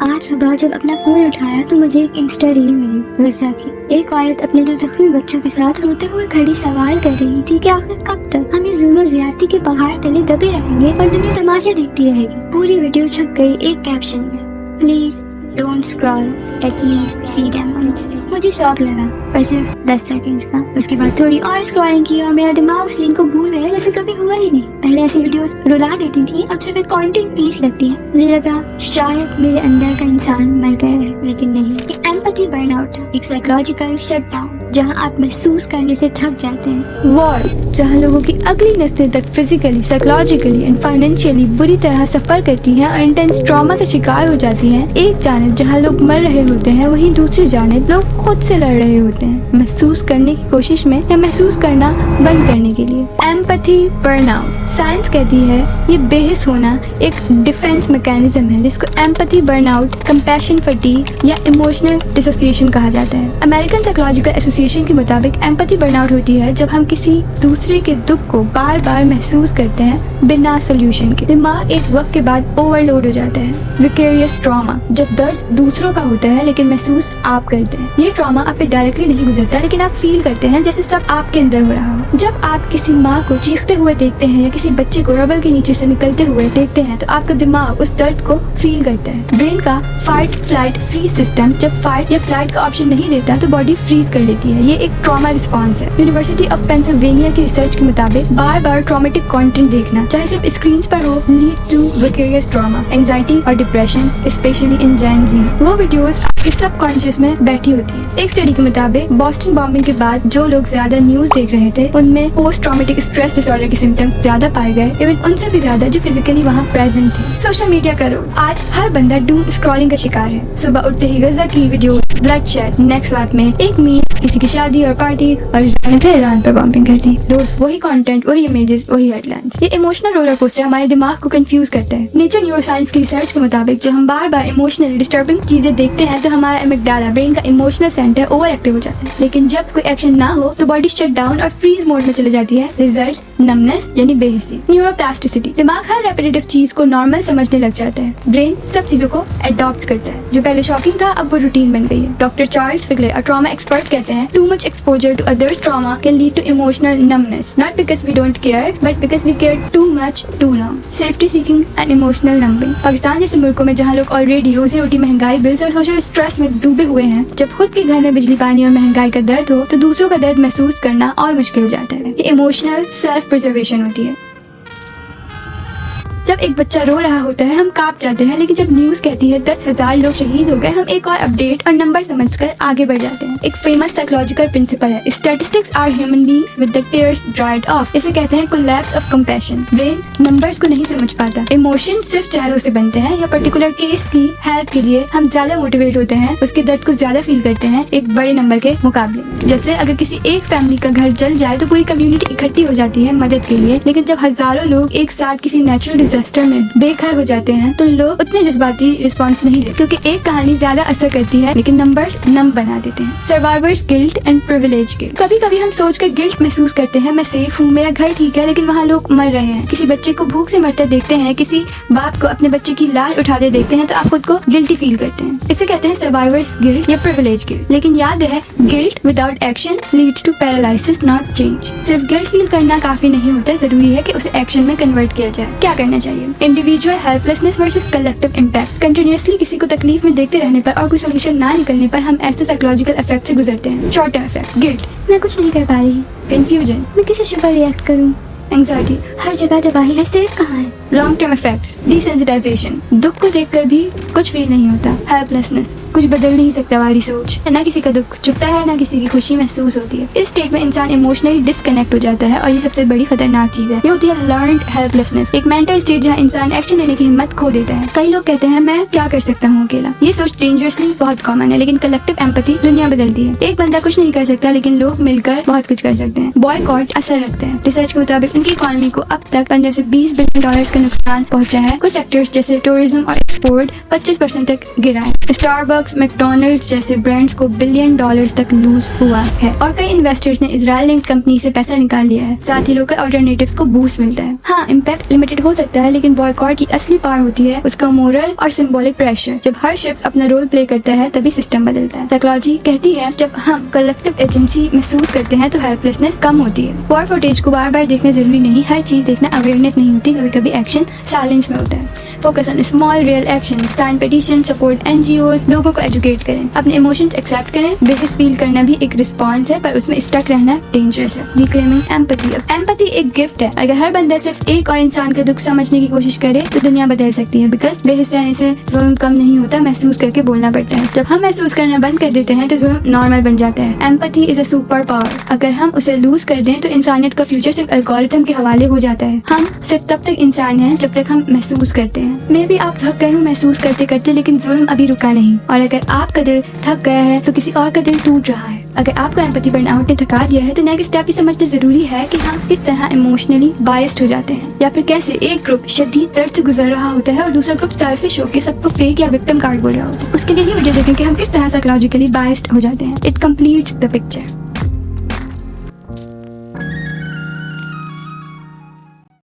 आज सुबह जब अपना फोन उठाया तो मुझे एक इंस्टा रील मिली गजा की। एक औरत अपने 2 जख्मी बच्चों के साथ रोते हुए खड़ी सवाल कर रही थी कि आखिर कब तक हम इस जुल्म ज्यादती के पहाड़ तले दबे रहेंगे और दुनिया तमाशा देखती रहेगी। पूरी वीडियो छप गई एक कैप्शन में, please don't scroll, at least see them once. मुझे शौक लगा पर सिर्फ 10 सेकंड्स का। उसके बाद थोड़ी और स्क्रॉलिंग की और मेरा दिमाग उस सीन को भूल गया जैसे कभी हुआ ही नहीं। पहले ऐसी वीडियोस रुला देती थी, अब सिर्फ कंटेंट पीस लगती है। मुझे लगा शायद मेरे अंदर का इंसान मर गया है, लेकिन नहीं। एक एम्पैथी बर्नआउट था, एक साइकोलॉजिकल शटडाउन जहां आप महसूस करने से थक जाते हैं। वॉर, जहां लोगों की अगली नस्लें तक फिजिकली, साइकोलॉजिकली एंड फाइनेंशियली बुरी तरह सफर करती हैं और इंटेंस ट्रॉमा का शिकार हो जाती हैं। एक जानिब जहां लोग मर रहे होते हैं, वहीं दूसरी जानिब लोग खुद से लड़ रहे होते हैं, महसूस करने की कोशिश में या महसूस करना बंद करने के लिए। एम्पैथी बर्नआउट, साइंस कहती है ये बेहिस होना एक डिफेंस मैकेनिज्म है जिसको एम्पैथी बर्नआउट, कंपैशन फटीग या इमोशनल डिसोसिएशन कहा जाता है। अमेरिकन साइकोलॉजिकल एसोसिएशन के मुताबिक एम्पैथी बर्नआउट होती है जब हम किसी दूसरे के दुख को बार बार महसूस करते हैं बिना सोल्यूशन के। दिमाग एक वक्त के बाद ओवरलोड हो जाता है। विकेरियस ट्रॉमा, जब दर्द दूसरों का होता है लेकिन महसूस आप करते हैं। ये ट्रॉमा आप पे डायरेक्टली नहीं गुजरता लेकिन आप फील करते हैं जैसे सब आपके अंदर हो रहा हो। जब आप किसी माँ को चीखते हुए देखते हैं या किसी बच्चे को रबल के नीचे से निकलते हुए देखते हैं तो आपका दिमाग उस दर्द को फील करता है। ब्रेन का फाइट फ्लाइट फ्रीज सिस्टम जब फाइट या फ्लाइट का ऑप्शन नहीं देता तो बॉडी फ्रीज कर लेती है। ये एक ट्रॉमा रिस्पॉन्स है। यूनिवर्सिटी ऑफ पेंसिल्वेनिया की रिसर्च के मुताबिक बार बार ट्रॉमेटिक कंटेंट देखना, चाहे सिर्फ स्क्रीन पर हो, lead to vicarious trauma, anxiety और depression, specially in gen Z. वो वीडियोस आपके सबकॉन्शियस में बैठी होती है। एक स्टडी के मुताबिक बॉस्टन बॉम्बिंग के बाद जो लोग ज्यादा न्यूज देख रहे थे उनमें पोस्ट ट्रॉमेटिक स्ट्रेस डिसऑर्डर के सिम्टम्स ज्यादा पाए गए, इवन उनसे भी ज्यादा जो फिजिकली वहाँ प्रेजेंट थे। सोशल मीडिया करो, आज हर बंदा डूम स्क्रॉलिंग का शिकार है। सुबह उठते ही गजा की वीडियो, ब्लडशेड, नेक्स्ट स्वैप में एक मीम, किसी की शादी और पार्टी और फिर ईरान पर बॉम्बिंग कर दी। रोज वही कंटेंट, वही इमेजेस, वही हेडलाइंस। ये इमोशनल रोलर कोस्टर हमारे दिमाग को कंफ्यूज करता है। नेचर न्यूरोसाइंस की रिसर्च के मुताबिक जब हम बार बार इमोशनली डिस्टर्बिंग चीजें देखते हैं तो हमारा एमिगडाला, ब्रेन का इमोशनल सेंटर, ओवर एक्टिव हो जाता है। लेकिन जब कोई एक्शन ना हो तो बॉडी शट डाउन और फ्रीज मोड में चली जाती है। रिजल्ट नमनेस यानी बेहिसी। न्यूरोप्लास्टिसिटी, दिमाग हर रेपिटेटिव चीज को नॉर्मल समझने लग जाता है। ब्रेन सब चीजों को अडॉप्ट करता है। जो पहले शॉकिंग था अब वो रूटीन बन गई है। Doctor Charles Figler, a trauma expert, कहते हैं too much exposure to others trauma can lead to emotional numbness, not because we don't care but because we care too much too long. Safety seeking and emotional numbing. Pakistan जैसे मुल्कों में जहाँ लोग already रोजी रोटी, महंगाई, bills और social stress में डूबे हुए हैं, जब खुद के घर में बिजली पानी और महंगाई का दर्द हो तो दूसरों का दर्द महसूस करना और मुश्किल हो जाता है। ये इमोशनल सेल्फ प्रिजर्वेशन होती है। जब एक बच्चा रो रहा होता है हम कांप जाते हैं, लेकिन जब न्यूज कहती है 10,000 लोग शहीद हो गए, हम एक और अपडेट और नंबर समझकर आगे बढ़ जाते हैं। एक फेमस साइकोलॉजिकल प्रिंसिपल है, statistics are human beings with the tears dried off. इसे कहते हैं collapse of compassion. Brain numbers को नहीं समझ पाता। इमोशन सिर्फ चेहरों से बनते हैं या पर्टिकुलर केस की हेल्प के लिए हम ज्यादा मोटिवेट होते हैं, उसके दर्द को ज्यादा फील करते हैं एक बड़े नंबर के मुकाबले। जैसे अगर किसी एक फैमिली का घर जल जाए तो पूरी कम्युनिटी इकट्ठी हो जाती है मदद के लिए, लेकिन जब हजारों लोग एक साथ किसी नेचुरल डिजास्टर में बेघर हो जाते हैं तो लोग उतने जज्बाती रिस्पॉन्स नहीं देते, क्योंकि एक कहानी ज्यादा असर करती है लेकिन नंबर्स नम बना देते हैं। Survivors guilt and privilege guilt. कभी कभी हम सोचकर गिल्ट महसूस करते हैं, मैं सेफ हूँ, मेरा घर ठीक है, लेकिन वहाँ लोग मर रहे हैं। किसी बच्चे को भूख से मरते देखते हैं, किसी बाप को अपने बच्चे की लाश उठाते देखते हैं तो आप खुद को गिल्टी फील करते हैं। इसे कहते हैं सर्वाइवर्स गिल्ट या प्रिविलेज गिल्ट। लेकिन याद है, guilt without action leads to paralysis not change. सिर्फ गिल्ट फील करना काफी नहीं होता, जरूरी है कि उसे एक्शन में कन्वर्ट किया जाए। क्या करना चाहिए? Individual helplessness versus collective impact. Continuously किसी को तकलीफ में देखते रहने पर और कोई सोल्यूशन ना निकलने पर हम ऐसे साइकोलॉजिकल इफेक्ट से गुजरते हैं। शॉर्ट टर्म इफेक्ट, गिल्ट, मैं कुछ नहीं कर पा रही। कंफ्यूजन, मैं किसी शुगर रिएक्ट करूँ। एंग्जाइटी, हर जगह तबाही है, सेफ कहाँ है? लॉन्ग टर्म इफेक्ट्स, डिसेंसिटाइजेशन, दुख को देखकर भी कुछ फील नहीं होता। हेल्पलेसनेस, कुछ बदल नहीं सकता हमारी सोच, ना किसी का दुख चुपता है ना किसी की खुशी महसूस होती है। इस स्टेट में इंसान इमोशनली डिस्कनेक्ट हो जाता है और ये सबसे बड़ी खतरनाक चीज है। ये होती है लर्न्ड हेल्पलेसनेस, एक मेंटल स्टेट जहाँ इंसान एक्शन लेने की हिम्मत खो देता है। कई लोग कहते हैं मैं क्या कर सकता हूँ अकेला। ये सोच डेंजरसली बहुत कॉमन है, लेकिन कलेक्टिव एम्पैथी दुनिया बदलती है। एक बंदा कुछ नहीं कर सकता लेकिन लोग मिलकर बहुत कुछ कर सकते हैं। बॉयकॉट असर रखते हैं। रिसर्च के मुताबिक उनकी इकोनॉमी को अब तक 15 से 20 बिलियन डॉलर्स का नुकसान पहुंचा है। कुछ सेक्टर्स जैसे टूरिज्म और एक्सपोर्ट 25% तक गिरा है। स्टारबक्स, मैकडॉनल्ड्स जैसे ब्रांड्स को $बिलियन तक लूज हुआ है और कई इन्वेस्टर्स ने इजराइल लिंक्ड कंपनी से पैसा निकाल लिया है। साथ ही लोकल अल्टरनेटिव्स को बूस्ट मिलता है। हाँ, इम्पैक्ट लिमिटेड हो सकता है, लेकिन बॉयकॉट की असली पावर होती है उसका मोरल और सिंबॉलिक प्रेशर। जब हर शख्स अपना रोल प्ले करता है तभी सिस्टम बदलता है। साइकोलॉजी कहती है जब हम कलेक्टिव एजेंसी महसूस करते हैं तो हेल्पलेसनेस कम होती है। वॉर फुटेज को बार बार देखना जरूरी नहीं, हर चीज देखना अवेयरनेस नहीं होती, कभी कभी एक्शन साइलेंस में होता है। Focus on small real action, sign petition, support NGOs, लोगों को एजुकेट करें, अपने इमोशंस एक्सेप्ट करें। बेहस फील करना भी एक रिस्पॉन्स है, पर उसमें स्टक रहना डेंजरस है। Reclaiming empathy. अब एम्पैथी एक गिफ्ट है। अगर हर बंदा सिर्फ एक और इंसान का दुख समझने की कोशिश करे तो दुनिया बदल सकती है। बिकॉज बेहस रहने से जुल्म कम नहीं होता, महसूस करके बोलना पड़ता है। जब हम महसूस करना बंद कर देते हैं तो जुल्म नॉर्मल बन जाता है। Empathy is a super power. अगर हम उसे लूज कर दें तो इंसानियत का फ्यूचर सिर्फ एल्गोरिथम के हवाले हो जाता है। हम सिर्फ तब तक इंसान हैं जब तक हम महसूस करते हैं। मे भी आप थक गए हो महसूस करते करते, लेकिन जुल्म अभी रुका नहीं। और अगर आपका दिल थक गया है तो किसी और का दिल टूट रहा है। अगर आपको एम्पैथी बर्नआउट ने थका दिया है तो नेक्स्ट स्टेप ये समझना जरूरी है कि हम किस तरह इमोशनली बायस्ड हो जाते हैं, या फिर कैसे एक ग्रुप शदीद दर्द से गुजर रहा होता है और दूसरा ग्रुप सेल्फिश होकर सबको फेक या विक्टिम कार्ड बोल रहा होता है। उसके लिए ही वीडियो देखें कि हम किस तरह साइकोलॉजिकली बायस्ड हो जाते हैं। It completes the picture.